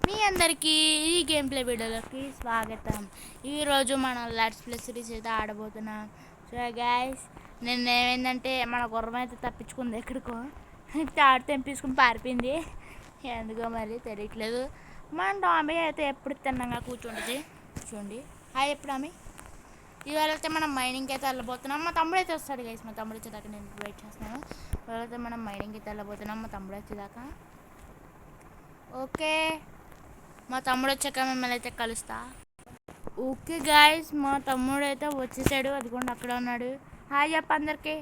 మీ అందరికీ ఈ game play వీడియోలోకి స్వాగతం. ఈరోజు మనం లెట్స్ ప్లే సిరీస్ అయితే ఆడబోతున్నాం. సో గైస్, నిన్న ఏమైందంటే మన గుర్రం అయితే తప్పించుకుంది ఎక్కడికో, తాడు తెంపించుకుని పారిపోయింది. ఎందుకో మరి తెలియట్లేదు. మన టామీ అయితే ఎప్పుడు తిన్నంగా కూర్చుంటుంది. చూడండి, హాయ్ ఎప్పుడు ఆమె. ఇవాళ అయితే మనం మైనింగ్కి అయితే వెళ్ళబోతున్నాం. మా తమ్ముడు అయితే వస్తాడు గైస్. మా తమ్ముడు వచ్చేదాకా నేను వెయిట్ చేస్తున్నాను. ఇవాళ అయితే మనం మైనింగ్కి అయితే వెళ్ళబోతున్నాం మా తమ్ముడు వచ్చేదాకా. ఓకే, మా తమ్ముడు వచ్చాక మిమ్మల్ని అయితే కలుస్తా. ఓకే గాయస్, మా తమ్ముడు అయితే వచ్చేసాడు. అదిగోండి అక్కడ ఉన్నాడు. హాయ్ చెప్ప అందరికి.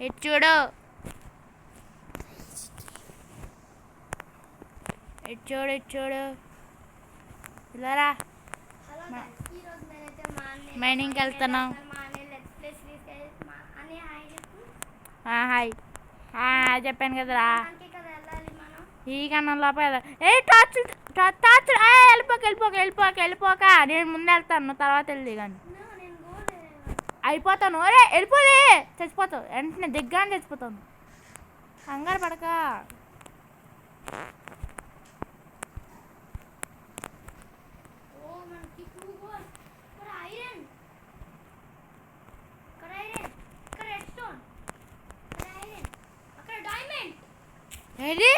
ఎటు చూడు, ఎటు చూడు, ఎటు చూడు. ఇలారా, మైనింగ్కి వెళ్తున్నాం. హాయ్ చెప్పాను కదరా. ఈ కన్నా లోపల ఏ టార్చ్ టార్చ్ వెళ్ళిపోక నేను ముందు వెళ్తాను, తర్వాత వెళ్ళి కానీ అయిపోతాను. అరే వెళ్ళిపోలే, చచ్చిపోతావు వెంటనే దిగ్గానే చచ్చిపోతాను. కంగారు పడక. ఏది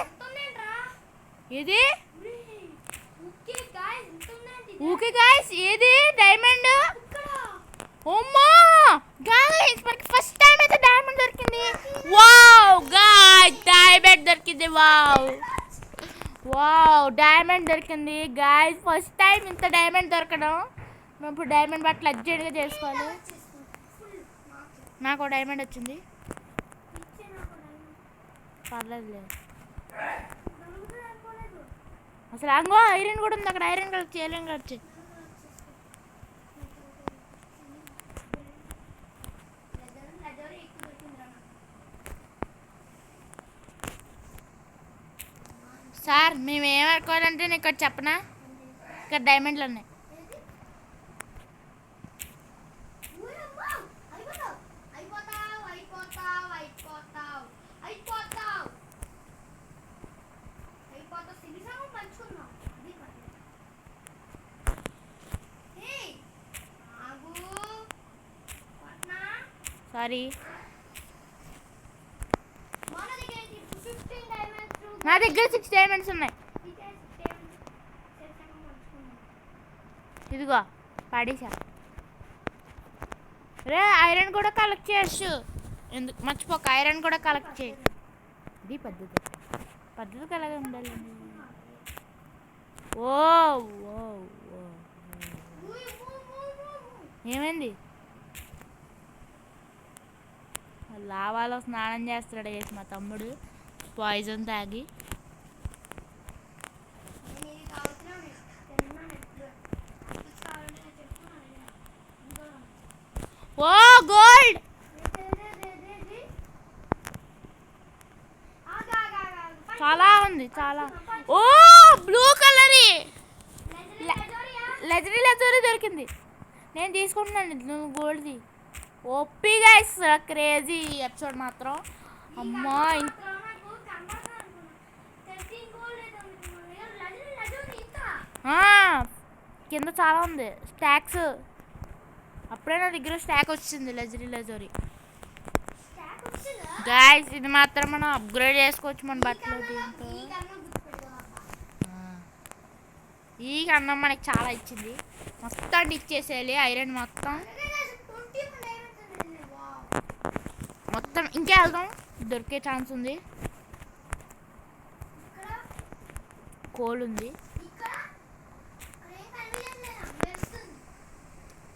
ఇది ఓకే గాయ్స్, ఏది డైమండ్. ఓమ్మా గాయ్స్, మనకి ఫస్ట్ టైం అయితే డైమండ్ దొరికింది. వావ్ గాయ్స్, డైమండ్ దొరికింది. వావ్ డైమండ్ దొరికింది గాయ్స్. ఫస్ట్ టైం ఇంత డైమండ్ దొరకడం. మేము ఇప్పుడు డైమండ్ బట్టలు అర్జెంట్గా చేసుకోవాలి. నాకు డైమండ్ వచ్చింది, పర్లేదు. అసలు అంగో ఐరన్ కూడా ఉంది అక్కడ. Iron collect iron collect. Sir మేము ఏమనుకోవాలంటే నేను ఇక్కడ చెప్పనా, ఇక్కడ డైమండ్లు ఉన్నాయి. సారీ, నా దగ్గర 6 డైమండ్స్ ఉన్నాయి. ఇదిగో పడేసా. రే ఐరన్ కూడా కలెక్ట్ చేయొచ్చు, ఎందుకు మర్చిపోక. ఐరన్ కూడా కలెక్ట్ చేయి. ఇది పద్ధతి అలాగే ఉండాలి. ఓ ఏమైంది? లావాలో స్నానం చేస్తాడు వేసి మా తమ్ముడు, పాయిజన్ తాగి. ఓ గోల్డ్, చాలా ఉంది చాలా. ఓ బ్లూ కలర్ లెజరీ దొరికింది. నేను తీసుకుంటున్నాను, నువ్వు గోల్డ్ది. ఓపీ గైస్, క్రేజీ ఎపిసోడ్ మాత్రం. అమ్మా కింద చాలా ఉంది స్టాక్స్. అప్పుడే నా దగ్గర స్టాక్ వచ్చింది లెజరీ. గైస్ ఇది మాత్రం మనం అప్గ్రేడ్ చేసుకోవచ్చు మన బట్టలు దీంతో. ఈ కన్నం మనకి చాలా ఇచ్చింది, మొత్తం ఇచ్చేసేయాలి. ఐరన్ మొత్తం ఇంకే వెళ్దాం, దొరికే ఛాన్స్ ఉంది. కోల్ ఉంది,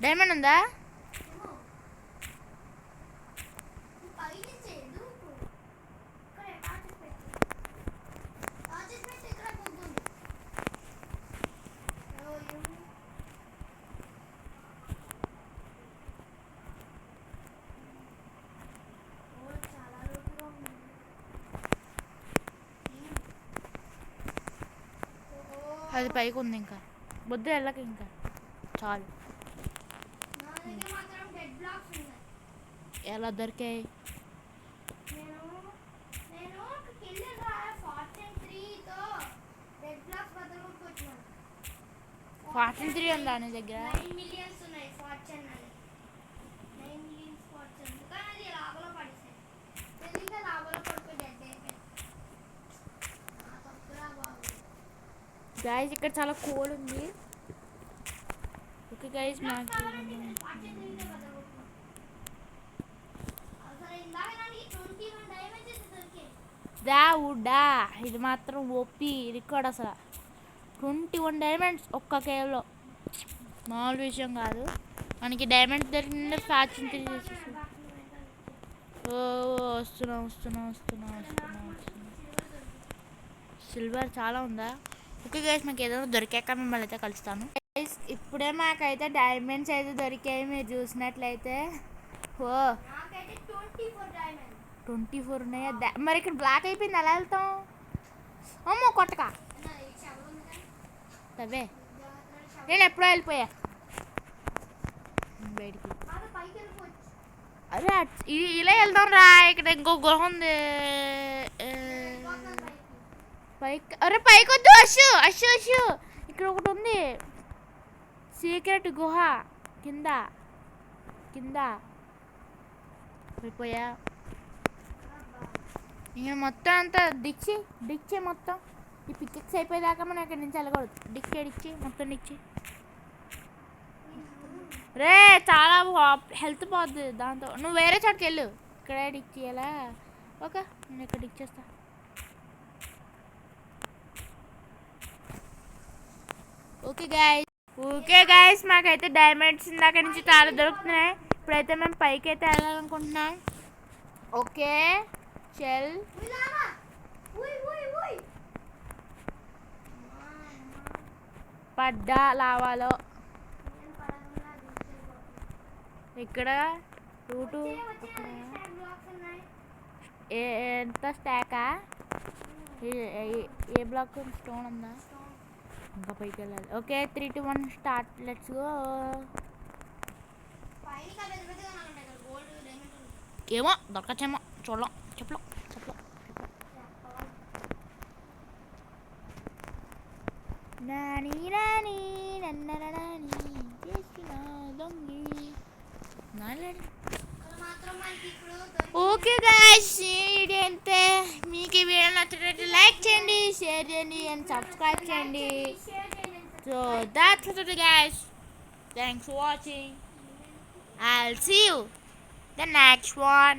డైమండ్ ఉందా? అది పైకి ఉంది, ఇంకా బొద్దు వెళ్ళక ఇంకా చాలు. ఎలా దొరికాయి? ఫార్చ్యూన్ 3 ఉందా నీ దగ్గర? 9 మిలియన్స్ ఉన్నాయి ఫార్చ్యూన్ అని. 9 మిలియన్స్ ఫార్చ్యూన్ కానీ అది లాభంలో పడితే తెలియక లాభంలో పడిపోయి డెడ్ అయిపోయింది. తప్పురా బాబు. గైస్ ఇక్కడ చాలా కోల్ ఉంది. ఓకే గైస్ నాకు దా ఇది మాత్రం ఓపి రికార్డ్ అసలు 21 డైమండ్స్ ఒక్క కేవ్లో మామూలు విషయం కాదు. మనకి డైమండ్స్ దొరికిందంటే ఫార్చ్యూన్ 3 చేసేసి వస్తున్నా. సిల్వర్ చాలా ఉందా? ఓకే గైస్ నాకు ఏదైనా దొరికాక మిమ్మల్ని అయితే కలుస్తాను. గైస్ ఇప్పుడే మాకైతే డైమండ్స్ అయితే దొరికాయి. మీరు చూసినట్లయితే 24 ఉన్నాయా? మరి ఇక్కడ బ్లాక్ అయిపోయింది, ఎలా వెళ్తాం? అమ్మో కొట్టక అవే నేను ఎప్పుడో వెళ్ళిపోయా బయటికి. అరే ఇలా వెళ్దాం రా. ఇక్కడ ఇంకో గుహ ఉంది పైకి. అరే పైకి వద్దు అషు ఇక్కడ ఒకటి ఉంది సీక్రెట్ గుహ కింద వెళ్ళిపోయా. ఇంకా మొత్తం అంతా డిక్చి మొత్తం ఈ పిక్స్ అయిపోయేదాకా మనం ఇక్కడ నుంచి వెళ్ళకూడదు. డిక్చి మొత్తం డిక్చి. రే చాలా హెల్త్ పోద్ది దాంతో. నువ్వు వేరే చోటుకి వెళ్ళు. ఇక్కడే డిక్ చేయాలా? ఓకే నేను ఇక్కడ డిక్ చేస్తా. ఓకే గాయస్ మాకైతే డైమండ్స్ ఇందాక నుంచి చాలా దొరుకుతున్నాయి. ఇప్పుడైతే మేము పైకి అయితే వెళ్ళాలనుకుంటున్నాం. ఓకే చల్ పడ్డా లావాలో. ఇక్కడ రూటు ఎంత స్టాకా? ఏ బ్లాక్ స్టోన్ ఉందా? ఇంకా పైకి వెళ్ళాలి. Okay 3, 2, 1 start. Let's go. ఏమో దొరకచ్చేమో చూడలేం. చెప్పలేం. ఓకే గాయ్స్ ఇదంతే. మీకు ఈ వీడియో నచ్చినట్లయితే లైక్ చేయండి, షేర్ చేయండి అండ్ సబ్స్క్రైబ్ చేయండి. So that's it guys. Thanks for watching. I'll see you the next one.